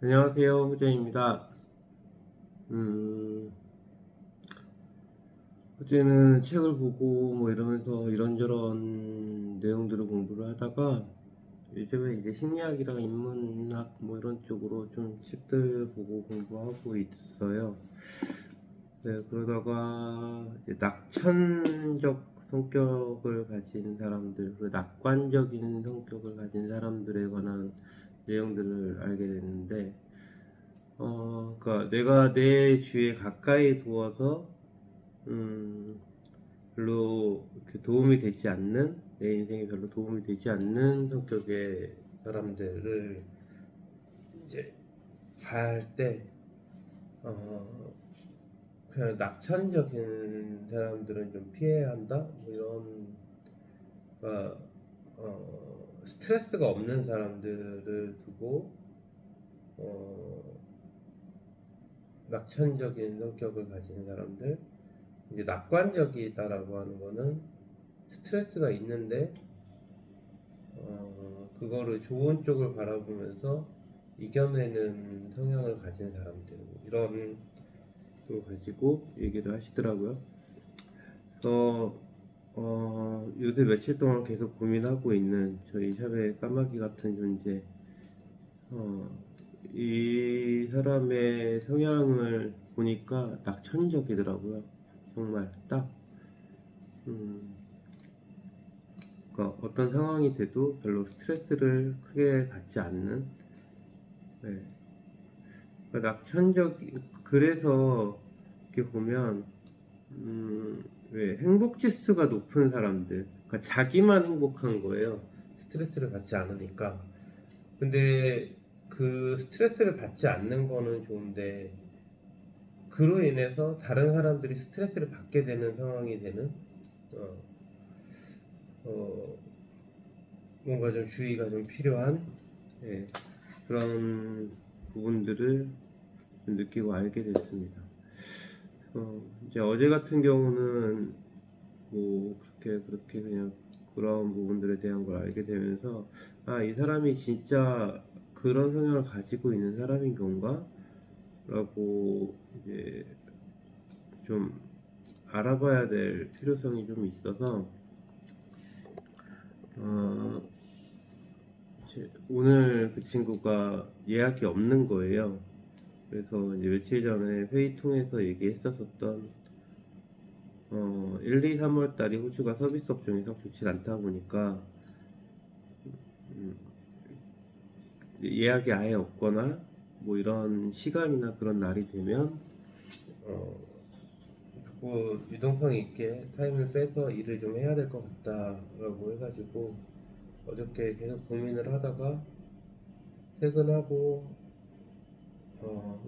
안녕하세요, 후재입니다. 음, 어제는 책을 보고 뭐 이러면서 이런저런 내용들을 공부를 하다가 요즘에 이제 심리학이랑 인문학 뭐 이런 쪽으로 좀 책들 보고 공부하고 있어요. 네, 그러다가 이제 낙천적 성격을 가진 사람들, 그 낙관적인 성격을 가진 사람들에 관한 내용들을 알게 됐는데, 그러니까 내가 내 주위에 가까이 두어서 별로 이렇게 도움이 되지 않는, 내 인생에 별로 도움이 되지 않는 성격의 사람들을 이제 할 때, 어, 그냥 낙천적인 사람들은 좀 피해야 한다? 뭐 이런, 그러니까, 스트레스가 없는 사람들을 두고, 어, 낙천적인 성격을 가진 사람들, 이제 낙관적이다라고 하는 거는 스트레스가 있는데 그거를 좋은 쪽을 바라보면서 이겨내는 성향을 가진 사람들 이런 걸 가지고 얘기를 하시더라고요. 그래서 요새 며칠 동안 계속 고민하고 있는 저희 샵의 까마귀 같은 존재, 어, 이 사람의 성향을 보니까 낙천적이더라고요. 정말 딱 음, 그러니까 어떤 상황이 돼도 별로 스트레스를 크게 받지 않는, 네. 그러니까 낙천적. 그래서 이렇게 보면 왜 행복 지수가 높은 사람들, 그러니까 자기만 행복한 거예요. 스트레스를 받지 않으니까. 근데 그 스트레스를 받지 않는 거는 좋은데 그로 인해서 다른 사람들이 스트레스를 받게 되는 상황이 되는, 어, 어, 뭔가 좀 주의가 좀 필요한, 예, 그런 부분들을 느끼고 알게 됐습니다. 이제 어제 같은 경우는 뭐 그렇게 그냥 그런 부분들에 대한 걸 알게 되면서, 아, 이 사람이 진짜 그런 성향을 가지고 있는 사람인 건가? 라고 이제 좀 알아봐야 될 필요성이 좀 있어서, 어, 오늘 그 친구가 예약이 없는 거예요. 그래서 이제 며칠 전에 회의 통해서 얘기했었던 1, 2, 3월 달이 호주가 서비스 업종이 썩 좋지 않다 보니까 음, 예약이 아예 없거나 뭐 이런 시간이나 그런 날이 되면 어, 자꾸 유동성 있게 타임을 빼서 일을 좀 해야 될 것 같다라고 해가지고 어저께 계속 고민을 하다가 퇴근하고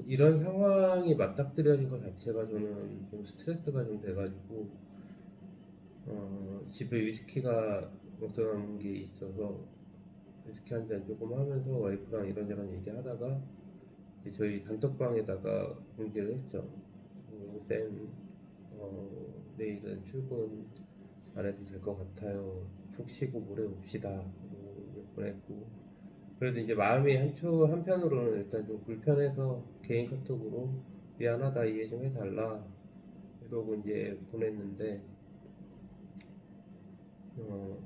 이런 상황이 맞닥뜨려진 것 자체가 저는 좀 스트레스가 좀 돼가지고 집에 위스키가 먹다 남은 게 있어서 위스키 한 잔 조금 하면서 와이프랑 이런저런 얘기하다가 저희 단톡방에다가 공지를 했죠. 쌤, 내일은 출근 안 해도 될 것 같아요. 푹 쉬고 모레 옵시다. 보냈고. 그래도 이제 마음이 한편으로는 일단 좀 불편해서 개인 카톡으로 미안하다, 이해 좀 해달라. 이러고 이제 보냈는데,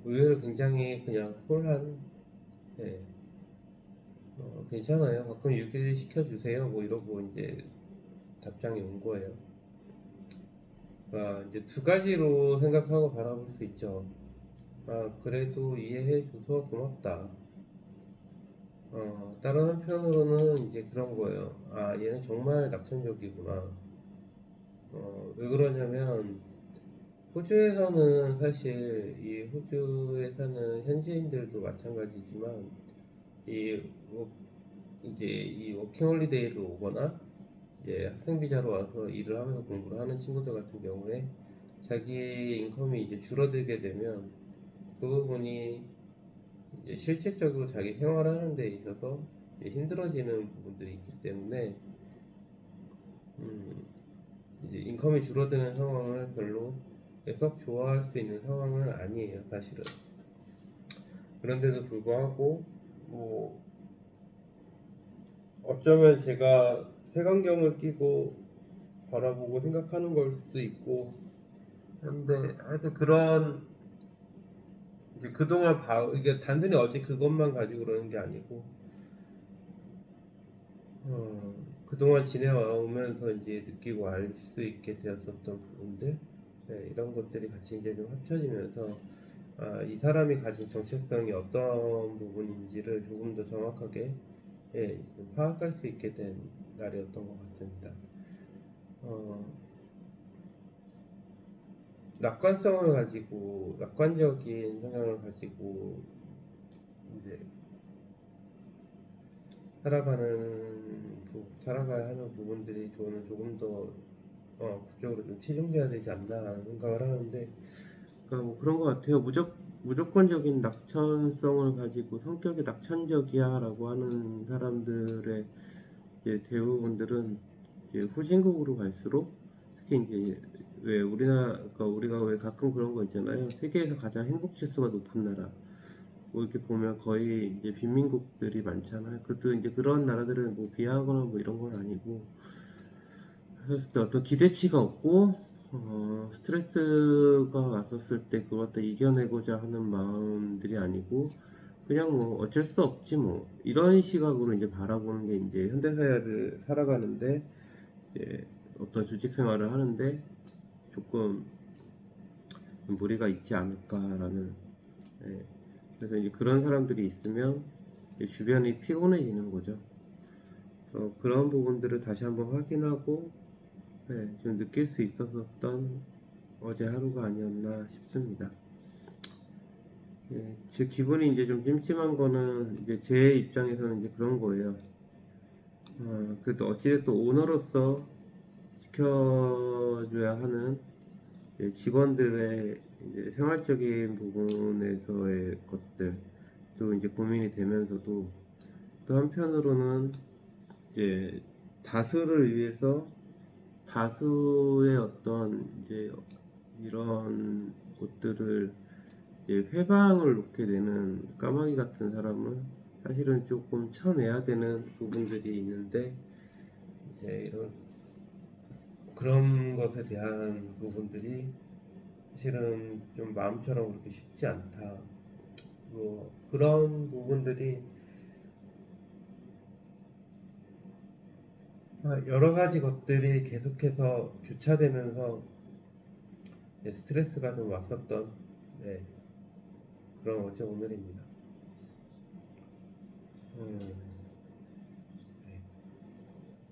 의외로 굉장히 그냥 쿨한, 네, 괜찮아요. 가끔 유기 시켜주세요. 뭐 이러고 이제 답장이 온 거예요. 이제 두 가지로 생각하고 바라볼 수 있죠. 그래도 이해해줘서 고맙다. 다른 한편으로는 이제 그런 거예요. 얘는 정말 낙천적이구나. 왜 그러냐면, 호주에서는 사실 이 호주에 사는 현지인들도 마찬가지지만, 이, 워- 이제 이 워킹홀리데이를 오거나, 이제 학생 비자로 와서 일을 하면서 공부를 하는 친구들 같은 경우에 자기 인컴이 이제 줄어들게 되면 그 부분이 이제 실질적으로 자기 생활하는 데 있어서 이제 힘들어지는 부분들이 있기 때문에 음, 이제 인컴이 줄어드는 상황을 별로 썩 좋아할 수 있는 상황은 아니에요, 사실은. 그런데도 불구하고 뭐 어쩌면 제가 색안경을 끼고 바라보고 생각하는 걸 수도 있고 한데 하여튼 그런 이제 그동안 이게 단순히 어제 그것만 가지고 그러는 게 아니고 그동안 지내오면서 이제 느끼고 알 수 있게 되었었던 부분들, 네, 이런 것들이 같이 이제 좀 합쳐지면서 이 사람이 가진 정체성이 어떤 부분인지를 조금 더 정확하게, 예, 좀 파악할 수 있게 된 날이었던 것 같습니다. 어, 낙관성을 가지고 낙관적인 성향을 가지고 이제 살아가야 하는 부분들이 저는 조금 더 그쪽으로 좀 치중돼야 되지 않나라는 생각을 하는데, 그러니까 뭐 그런 것 같아요. 무조건적인 낙천성을 가지고 성격이 낙천적이야라고 하는 사람들의 이제 대부분들은 이제 후진국으로 갈수록, 특히 이제 왜 그러니까 우리가 왜 가끔 그런 거 있잖아요. 세계에서 가장 행복 지수가 높은 나라. 뭐 이렇게 보면 거의 이제 빈민국들이 많잖아요. 그것도 이제 그런 나라들은 뭐 비하하거나 뭐 이런 건 아니고, 그랬을 때 어떤 기대치가 없고, 스트레스가 왔었을 때 그걸 갖다 이겨내고자 하는 마음들이 아니고, 그냥 뭐 어쩔 수 없지 뭐 이런 시각으로 이제 바라보는 게 이제 현대사회를 살아가는데, 이제 어떤 조직 생활을 하는데 조금 무리가 있지 않을까라는, 예, 그래서 이제 그런 사람들이 있으면 이제 주변이 피곤해지는 거죠. 그래서 그런 부분들을 다시 한번 확인하고, 네, 좀 느낄 수 있었던 어제 하루가 아니었나 싶습니다. 네, 제 기분이 이제 좀 찜찜한 거는 이제 제 입장에서는 이제 그런 거예요. 그래도 어찌됐든 오너로서 지켜줘야 하는 이제 직원들의 이제 생활적인 부분에서의 것들도 이제 고민이 되면서도, 또 한편으로는 이제 다수를 위해서 다수의 어떤 이제 이런 것들을 이제 회방을 놓게 되는 까마귀 같은 사람은 사실은 조금 쳐내야 되는 부분들이 있는데, 이제 그런 것에 대한 부분들이 사실은 좀 마음처럼 그렇게 쉽지 않다. 뭐 그런 부분들이 여러 가지 것들이 계속해서 교차되면서 스트레스가 좀 왔었던, 네, 그런 어제 오늘입니다. 음, 네.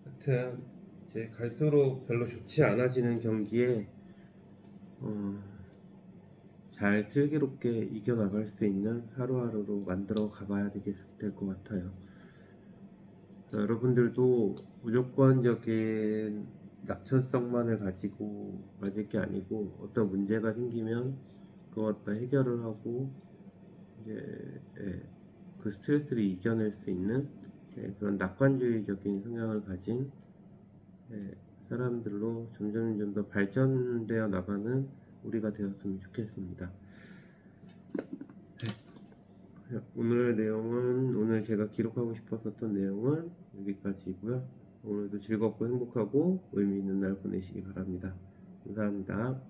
하여튼 이제 갈수록 별로 좋지 않아지는 경기에 어, 잘 슬기롭게 이겨나갈 수 있는 하루하루로 만들어 가봐야 될 것 같아요. 여러분들도 무조건적인 낙천성만을 가지고 맞을 게 아니고, 어떤 문제가 생기면 그것 갖다 해결을 하고 이제, 예, 그 스트레스를 이겨낼 수 있는, 예, 그런 낙관주의적인 성향을 가진, 예, 사람들로 점점 더 발전되어 나가는 우리가 되었으면 좋겠습니다. 오늘 내용은, 오늘 제가 기록하고 싶었던 내용은 여기까지고요. 오늘도 즐겁고 행복하고 의미 있는 날 보내시기 바랍니다. 감사합니다.